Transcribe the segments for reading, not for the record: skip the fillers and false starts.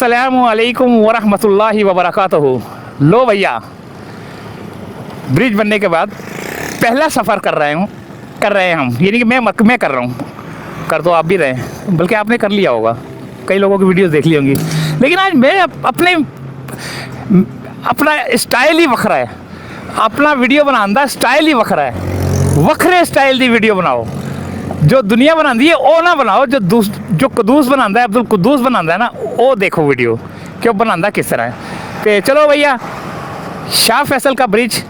अस्सलामु अलैकुम वरहमतुल्लाहि वबरकातुहू। लो भैया, ब्रिज बनने के बाद पहला सफ़र कर रहे हैं हम। यानी कि मैं कर रहा हूँ, कर तो आप भी रहे हैं, बल्कि आपने कर लिया होगा, कई लोगों की वीडियोस देख ली होंगी। लेकिन आज मैं अपना स्टाइल ही वखरा है, अपना वीडियो बनाने का स्टाइल ही वखरा है। वखरे स्टाइल की वीडियो बनाओ, जो दुनिया बनाती है वो ना बनाओ। जो कुद्दूस बनाता है, अब्दुल कुद्दूस बनाता है ना, वो देखो वीडियो क्यों बनाता किस तरह है। तो चलो भैया, शाह फैसल का ब्रिज,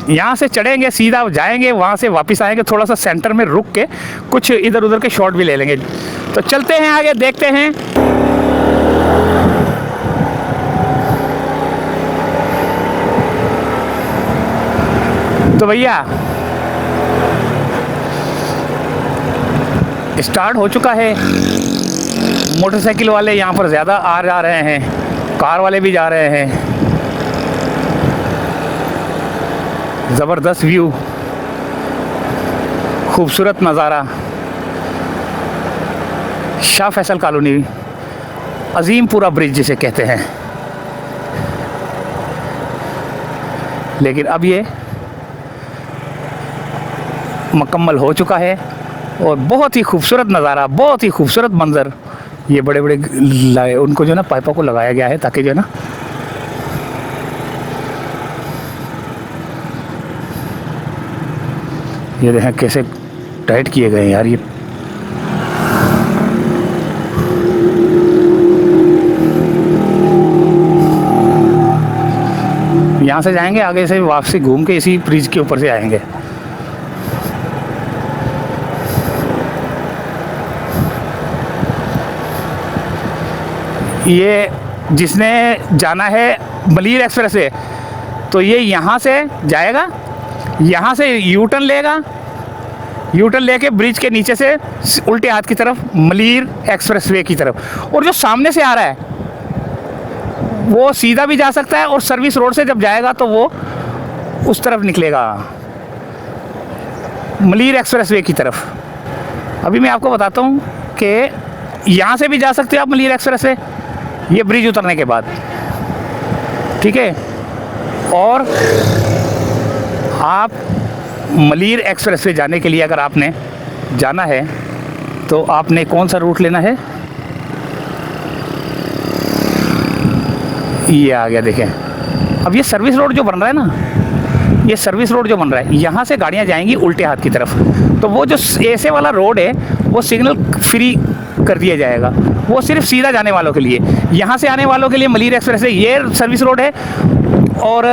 यहाँ से चढ़ेंगे, सीधा जाएंगे, वहाँ से वापस आएंगे, थोड़ा सा सेंटर में रुक के कुछ इधर उधर के शॉट भी ले लेंगे। तो चलते हैं आगे, देखते हैं। तो भैया स्टार्ट हो चुका है। मोटरसाइकिल वाले यहाँ पर ज़्यादा आ जा रहे हैं, कार वाले भी जा रहे हैं। ज़बरदस्त व्यू, खूबसूरत नज़ारा। शाह फैसल कॉलोनी, अजीमपुरा ब्रिज जिसे कहते हैं। लेकिन अब ये मुकम्मल हो चुका है और बहुत ही खूबसूरत नज़ारा, बहुत ही खूबसूरत मंज़र। ये बड़े बड़े उनको जो है ना पाइपों को लगाया गया है ताकि जो है ना ये देखें कैसे टाइट किए गए हैं यार। ये यहाँ से जाएंगे, आगे से वापसी घूम के इसी ब्रिज के ऊपर से आएंगे। ये जिसने जाना है मलीर एक्सप्रेस से, तो ये यहाँ से जाएगा, यहाँ से यू टर्न लेगा, यू टर्न लेके ब्रिज के नीचे से उल्टे हाथ की तरफ मलीर एक्सप्रेस वे की तरफ। और जो सामने से आ रहा है वो सीधा भी जा सकता है, और सर्विस रोड से जब जाएगा तो वो उस तरफ निकलेगा, मलीर एक्सप्रेस वे की तरफ। अभी मैं आपको बताता हूँ कि यहाँ से भी जा सकते हो आप मलीर एक्सप्रेस से, ये ब्रिज उतरने के बाद, ठीक है। और आप मलीर एक्सप्रेस वे जाने के लिए अगर आपने जाना है तो आपने कौन सा रूट लेना है, ये आ गया देखें। अब ये सर्विस रोड जो बन रहा है ना, ये सर्विस रोड जो बन रहा है, यहाँ से गाड़ियाँ जाएंगी उल्टे हाथ की तरफ। तो वो जो ऐसे वाला रोड है वो सिग्नल फ्री कर दिया जाएगा, वो सिर्फ सीधा जाने वालों के लिए। यहाँ से आने वालों के लिए मलीर एक्सप्रेस है, ये सर्विस रोड है। और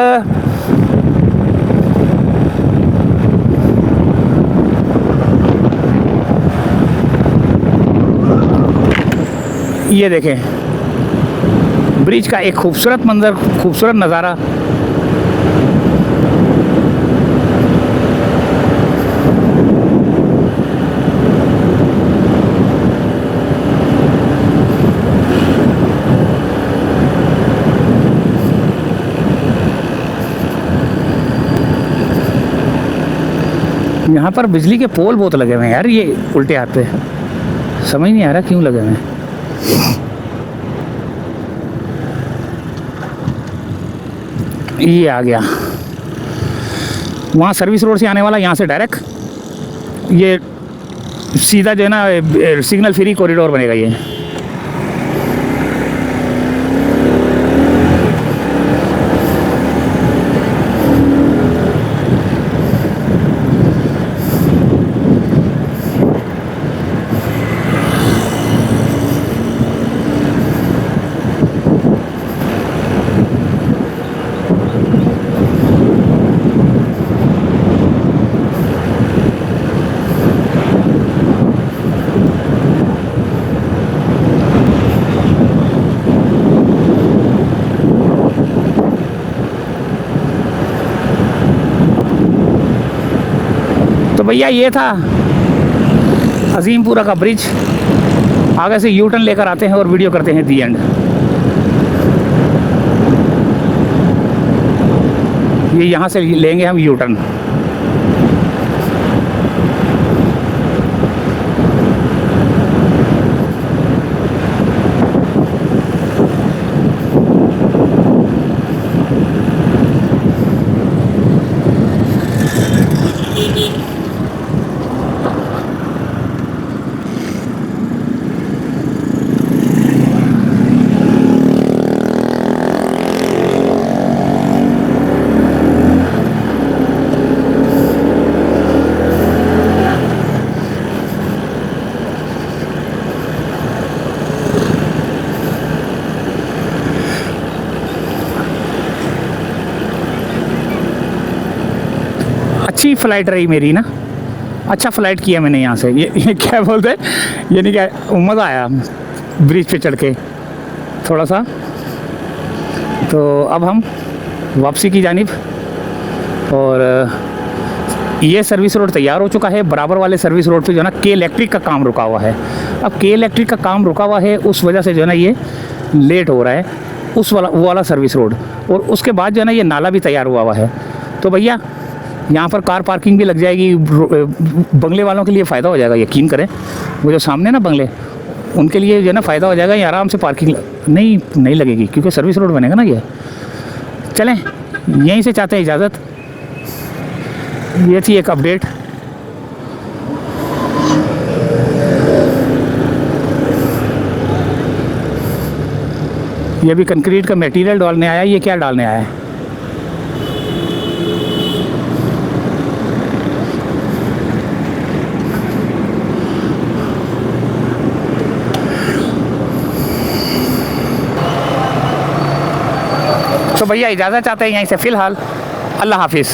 ये देखें ब्रिज का एक खूबसूरत मंजर, खूबसूरत नज़ारा। यहाँ पर बिजली के पोल बहुत लगे हुए हैं यार, ये उल्टे हाथ पे, समझ नहीं आ रहा क्यों लगे हुए हैं। ये आ गया, वहाँ सर्विस रोड से आने वाला, यहाँ से डायरेक्ट ये सीधा जो है ना सिग्नल फ्री कॉरिडोर बनेगा ये। तो भैया ये था अजीमपुरा का ब्रिज। आगे से यू टर्न लेकर आते हैं और वीडियो करते हैं दी एंड। ये यहाँ से लेंगे हम यू टर्न। अच्छी फ़्लाइट रही मेरी ना, अच्छा फ़्लाइट किया मैंने यहाँ से। ये क्या बोलते हैं, ये नहीं क्या, मज़ा आया ब्रिज पे चढ़ के थोड़ा सा। तो अब हम वापसी की जानिब, और ये सर्विस रोड तैयार हो चुका है। बराबर वाले सर्विस रोड पे जो है ना के इलेक्ट्रिक का काम रुका हुआ है। अब के इलेक्ट्रिक का काम रुका हुआ है, उस वजह से जो है ना ये लेट हो रहा है, उस वाला वो वाला सर्विस रोड। और उसके बाद जो है ना ये नाला भी तैयार हुआ है। तो भैया यहाँ पर कार पार्किंग भी लग जाएगी, बंगले वालों के लिए फ़ायदा हो जाएगा, यकीन करें। वो जो सामने ना बंगले, उनके लिए जो है ना फ़ायदा हो जाएगा, ये आराम से पार्किंग नहीं लगेगी, क्योंकि सर्विस रोड बनेगा ना ये। चलें, यहीं से चाहते हैं इजाज़त। ये थी एक अपडेट। ये भी कंक्रीट का मटेरियल डालने आया। ये क्या डालने आया है? तो भैया इजाज़त चाहते हैं यहीं से फ़िलहाल। अल्लाह हाफिज़।